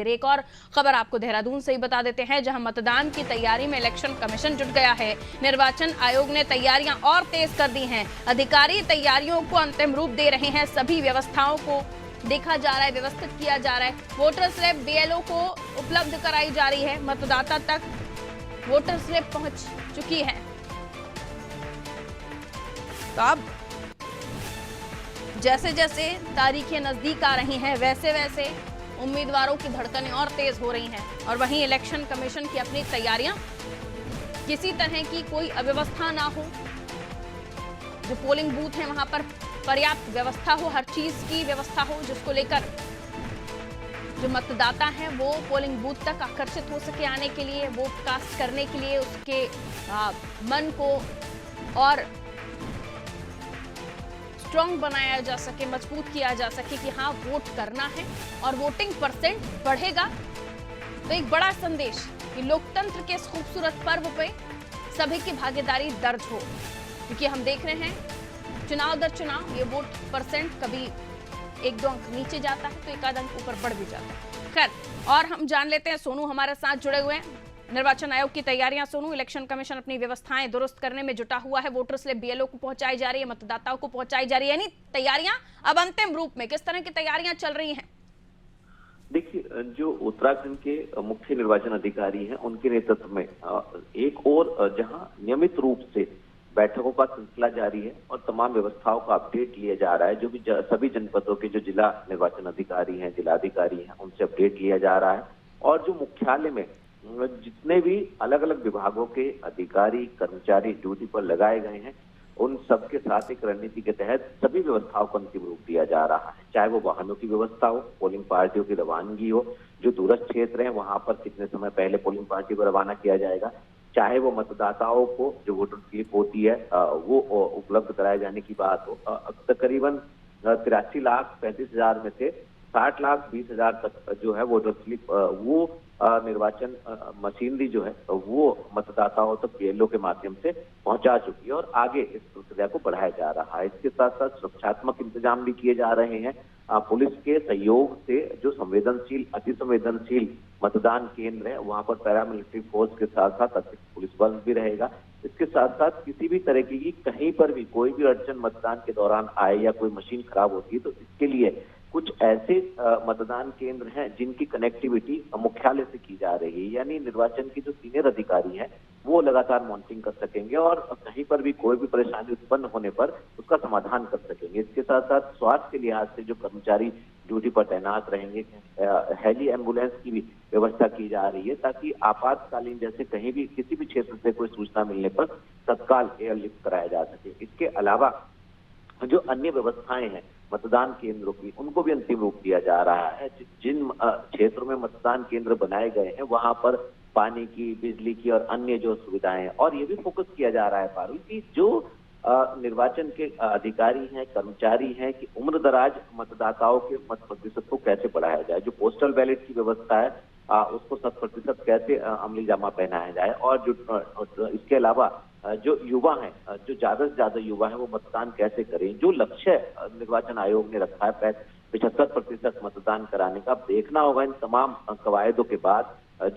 देर एक और खबर आपको देहरादून से ही बता देते हैं, जहां मतदान की तैयारी में इलेक्शन कमीशन जुट गया है। निर्वाचन आयोग ने तैयारियां और तेज कर दी हैं। अधिकारी तैयारियों को अंतिम रूप दे रहे हैं। सभी व्यवस्थाओं को देखा जा रहा है, व्यवस्थित किया जा रहा है। वोटर स्लिप बीएलओ को उपलब्ध कराई जा रही है। मतदाता तक वोटर स्लिप पहुंच चुकी है। तो अब जैसे जैसे तारीखें नजदीक आ रही हैं, वैसे वैसे उम्मीदवारों की धड़कनें और तेज हो रही हैं। और वहीं इलेक्शन कमीशन की अपनी तैयारियां, किसी तरह की कोई अव्यवस्था ना हो, जो पोलिंग बूथ है वहां पर पर्याप्त व्यवस्था हो, हर चीज की व्यवस्था हो, जिसको लेकर जो मतदाता हैं वो पोलिंग बूथ तक आकर्षित हो सके आने के लिए, वोट कास्ट करने के लिए, उसके मन को और स्ट्रॉन्ग बनाया जा सके, मजबूत किया जा सके कि हाँ वोट करना है और वोटिंग परसेंट बढ़ेगा। तो एक बड़ा संदेश कि लोकतंत्र के इस खूबसूरत पर्व पे सभी की भागीदारी दर्ज हो, क्योंकि हम देख रहे हैं चुनाव दर चुनाव ये वोट परसेंट कभी एक दो अंक नीचे जाता है तो एक आध अंक ऊपर बढ़ भी जाता है। खैर, और हम जान लेते हैं, सोनू हमारे साथ जुड़े हुए हैं। निर्वाचन आयोग की तैयारियां सोनू, इलेक्शन कमीशन अपनी व्यवस्थाएं दुरुस्त करने में जुटा हुआ है। वोटर स्लिप बीएलओ को पहुंचाई जा रही है, मतदाताओं को पहुंचाई जा रही है, यानी तैयारियां अब अंतिम रूप में। किस तरह की तैयारियां चल रही हैं? देखिए, जो उत्तराखंड के मुख्य निर्वाचन अधिकारी हैं उनके नेतृत्व में एक और जहां नियमित रूप से बैठकों का सिलसिला जारी है और तमाम व्यवस्थाओं का अपडेट लिया जा रहा है। जो भी सभी जनपदों के जो जिला निर्वाचन अधिकारी हैं, जिलाधिकारी हैं, उनसे अपडेट लिया जा रहा है। और जो मुख्यालय में जितने भी अलग अलग विभागों के अधिकारी कर्मचारी ड्यूटी पर लगाए गए हैं, उन सबके साथ एक रणनीति के तहत सभी व्यवस्थाओं को अंतिम रूप दिया जा रहा है। चाहे वो वाहनों की व्यवस्था हो, पोलिंग पार्टियों की रवानगी हो, जो दूरस्थ क्षेत्र है वहां पर कितने समय पहले पोलिंग पार्टी को रवाना किया जाएगा, चाहे वो मतदाताओं को जो वोटर स्लिप होती है वो उपलब्ध कराए जाने की बात हो। तकरीबन 83,35,000 में से 60,20,000 तक जो है वोटर स्लिप वो निर्वाचन मशीनरी जो है वो मतदाताओं तक बीएलओ के माध्यम से पहुंचा चुकी है और आगे इस प्रक्रिया को बढ़ाया जा रहा है। इसके साथ साथ सुरक्षात्मक इंतजाम भी किए जा रहे हैं। पुलिस के सहयोग से जो संवेदनशील अति संवेदनशील मतदान केंद्र है वहां पर पैरामिलिट्री फोर्स के साथ साथ अतिरिक्त पुलिस बल भी रहेगा। इसके साथ साथ किसी भी तरह की कहीं पर भी कोई भी अड़चन मतदान के दौरान आए या कोई मशीन खराब होती है तो इसके लिए कुछ ऐसे मतदान केंद्र हैं जिनकी कनेक्टिविटी मुख्यालय से की जा रही है, यानी निर्वाचन के जो सीनियर अधिकारी हैं वो लगातार मॉनिटरिंग कर सकेंगे और कहीं पर भी कोई भी परेशानी उत्पन्न होने पर उसका समाधान कर सकेंगे। इसके साथ साथ स्वास्थ्य के लिहाज से जो कर्मचारी ड्यूटी पर तैनात रहेंगे, हेली एम्बुलेंस की भी व्यवस्था की जा रही है ताकि आपातकालीन जैसे कहीं भी किसी भी क्षेत्र से कोई सूचना मिलने पर तत्काल एयरलिफ्ट कराया जा सके। इसके अलावा जो अन्य व्यवस्थाएं हैं मतदान केंद्रों की, उनको भी अंतिम रूप दिया जा रहा है। जिन क्षेत्रों में मतदान केंद्र बनाए गए हैं वहां पर पानी की, बिजली की और अन्य जो सुविधाएं हैं, और ये भी फोकस किया जा रहा है पारुल की जो निर्वाचन के अधिकारी हैं, कर्मचारी हैं कि उम्र दराज मतदाताओं के मत प्रतिशत को कैसे बढ़ाया जाए। जो पोस्टल बैलेट की व्यवस्था है उसको 100% कैसे अमली जामा पहनाया जाए और जो इसके अलावा जो युवा हैं, जो ज्यादा से ज्यादा युवा हैं वो मतदान कैसे करें। जो लक्ष्य निर्वाचन आयोग ने रखा है 75% मतदान कराने का, देखना होगा इन तमाम कवायदों के बाद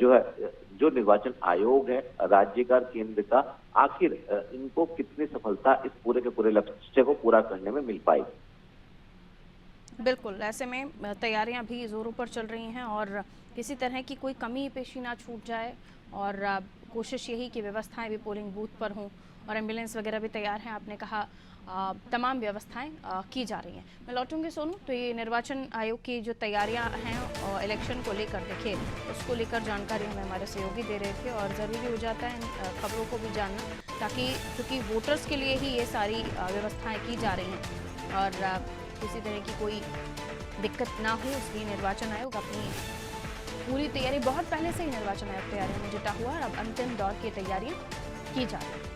जो है जो निर्वाचन आयोग है राज्य का, केंद्र का, आखिर इनको कितनी सफलता इस पूरे के पूरे लक्ष्य को पूरा करने में मिल पाएगी। बिल्कुल, ऐसे में तैयारियां भी जोरों पर चल रही हैं और किसी तरह की कोई कमी पेशी ना छूट जाए और कोशिश यही कि व्यवस्थाएं भी पोलिंग बूथ पर हों और एम्बुलेंस वगैरह भी तैयार हैं। आपने कहा तमाम व्यवस्थाएं की जा रही हैं। मैं लौटूंगी सोनू, तो ये निर्वाचन आयोग की जो तैयारियां हैं इलेक्शन को लेकर, देखिए उसको लेकर जानकारी हमें हमारे सहयोगी दे रहे थे और ज़रूरी हो जाता है इन खबरों को भी जानना, ताकि क्योंकि वोटर्स के लिए ही ये सारी व्यवस्थाएँ की जा रही हैं और किसी तरह की कोई दिक्कत ना हो, इसलिए निर्वाचन आयोग अपनी पूरी तैयारी बहुत पहले से ही निर्वाचन आयोग तैयारियों में जुटा हुआ है और अब अंतिम दौर की तैयारियां की जा रही हैं।